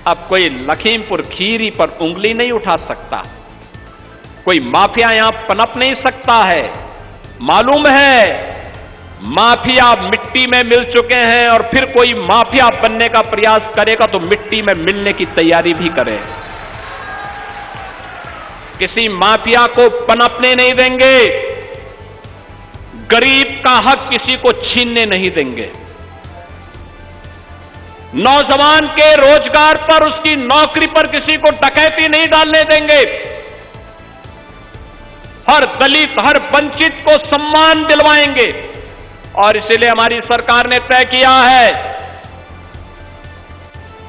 अब कोई लखीमपुर खीरी पर उंगली नहीं उठा सकता, कोई माफिया यहां पनप नहीं सकता है। मालूम है माफिया मिट्टी में मिल चुके हैं और फिर कोई माफिया बनने का प्रयास करेगा तो मिट्टी में मिलने की तैयारी भी करे। किसी माफिया को पनपने नहीं देंगे, गरीब का हक किसी को छीनने नहीं देंगे, नौजवान के रोजगार पर, उसकी नौकरी पर किसी को डकैती नहीं डालने देंगे, हर दलित, हर वंचित को सम्मान दिलवाएंगे। और इसलिए हमारी सरकार ने तय किया है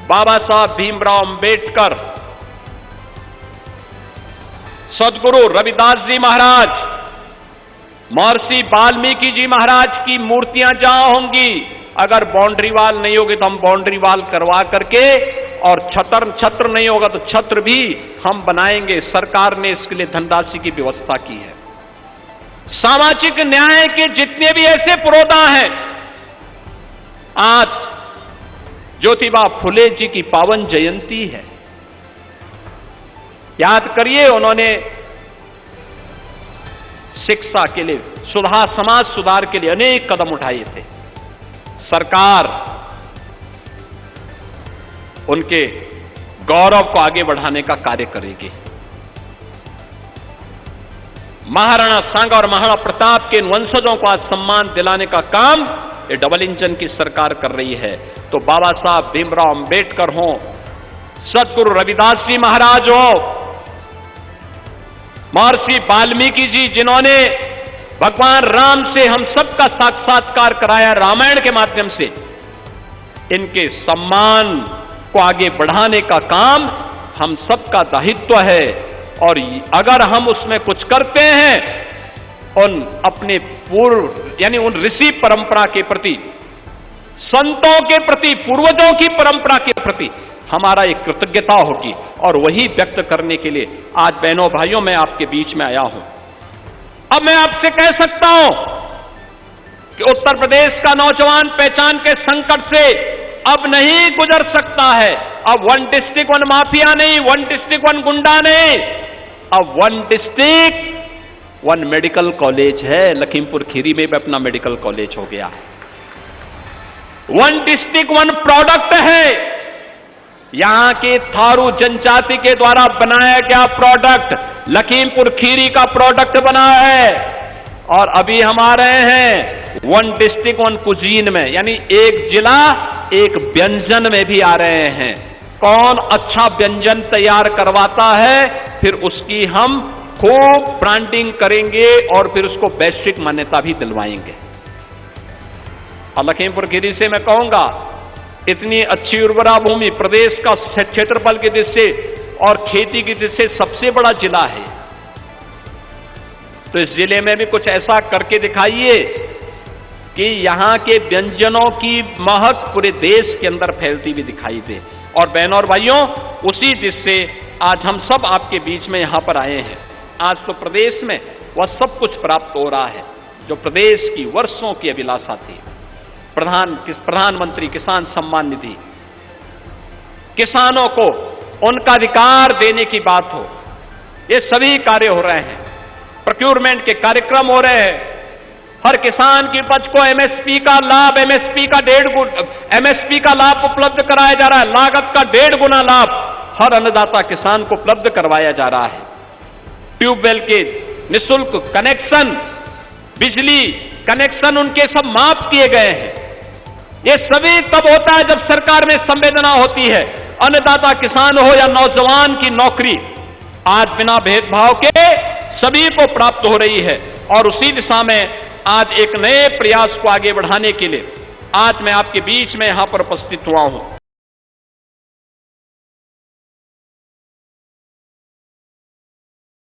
बाबा साहब भीमराव अंबेडकर, सदगुरु रविदास जी महाराज, महर्षि वाल्मीकि जी महाराज की मूर्तियां जहां होंगी, अगर बाउंड्री वाल नहीं होगी तो हम बाउंड्री वाल करवा करके, और छत्र नहीं होगा तो छत्र भी हम बनाएंगे। सरकार ने इसके लिए धनराशि की व्यवस्था की है। सामाजिक न्याय के जितने भी ऐसे पुरोधा हैं, आज ज्योतिबा फुले जी की पावन जयंती है। याद करिए, उन्होंने शिक्षा के लिए, समाज सुधार के लिए अनेक कदम उठाए थे। सरकार उनके गौरव को आगे बढ़ाने का कार्य करेगी। महाराणा सांगा और महाराणा प्रताप के वंशजों को आज सम्मान दिलाने का काम ये डबल इंजन की सरकार कर रही है। तो बाबा साहब भीमराव अंबेडकर हो, सदगुरु रविदास जी महाराज हो, महर्षि वाल्मीकि जी जिन्होंने भगवान राम से हम सबका साक्षात्कार कराया रामायण के माध्यम से, इनके सम्मान को आगे बढ़ाने का काम हम सबका दायित्व है। और अगर हम उसमें कुछ करते हैं, उन अपने पूर्व यानी उन ऋषि परंपरा के प्रति, संतों के प्रति, पूर्वजों की परंपरा के प्रति हमारा एक कृतज्ञता होगी, और वही व्यक्त करने के लिए आज बहनों भाइयों मैं आपके बीच में आया हूं। अब मैं आपसे कह सकता हूं कि उत्तर प्रदेश का नौजवान पहचान के संकट से अब नहीं गुजर सकता है। अब 1 डिस्ट्रिक्ट 1 माफिया नहीं, 1 डिस्ट्रिक्ट 1 गुंडा नहीं, अब 1 डिस्ट्रिक्ट 1 मेडिकल कॉलेज है। लखीमपुर खीरी में भी अपना मेडिकल कॉलेज हो गया है। 1 डिस्ट्रिक्ट 1 प्रोडक्ट है। यहां के थारू जनजाति के द्वारा बनाया गया प्रोडक्ट लखीमपुर खीरी का प्रोडक्ट बना है। और अभी हम आ रहे हैं 1 डिस्ट्रिक्ट 1 कुजीन में, यानी एक जिला एक व्यंजन में भी आ रहे हैं। कौन अच्छा व्यंजन तैयार करवाता है, फिर उसकी हम खूब ब्रांडिंग करेंगे और फिर उसको वैश्विक मान्यता भी दिलवाएंगे। और लखीमपुर खीरी से मैं कहूंगा, इतनी अच्छी उर्वरा भूमि, प्रदेश का क्षेत्रफल की दृष्टि से और खेती की दृष्टि से सबसे बड़ा जिला है, तो इस जिले में भी कुछ ऐसा करके दिखाइए कि यहां के व्यंजनों की महक पूरे देश के अंदर फैलती भी दिखाई दे। और बहनों और भाइयों, उसी दृष्टि से आज हम सब आपके बीच में यहां पर आए हैं। आज तो प्रदेश में वह सब कुछ प्राप्त हो रहा है जो प्रदेश की वर्षों की अभिलाषा थी। प्रधानमंत्री किसान सम्मान निधि, किसानों को उनका अधिकार देने की बात हो, ये सभी कार्य हो रहे हैं। प्रोक्योरमेंट के कार्यक्रम हो रहे हैं। हर किसान की उपज को एमएसपी का लाभ, एमएसपी का लाभ उपलब्ध कराया जा रहा है। लागत का 1.5 गुना लाभ हर अन्नदाता किसान को उपलब्ध करवाया जा रहा है। ट्यूबवेल के निःशुल्क कनेक्शन, बिजली कनेक्शन उनके सब माफ किए गए हैं। ये सभी तब होता है जब सरकार में संवेदना होती है। अन्नदाता किसान हो या नौजवान की नौकरी, आज बिना भेदभाव के सभी को प्राप्त हो रही है। और उसी दिशा में आज एक नए प्रयास को आगे बढ़ाने के लिए आज मैं आपके बीच में यहां पर उपस्थित हुआ हूं।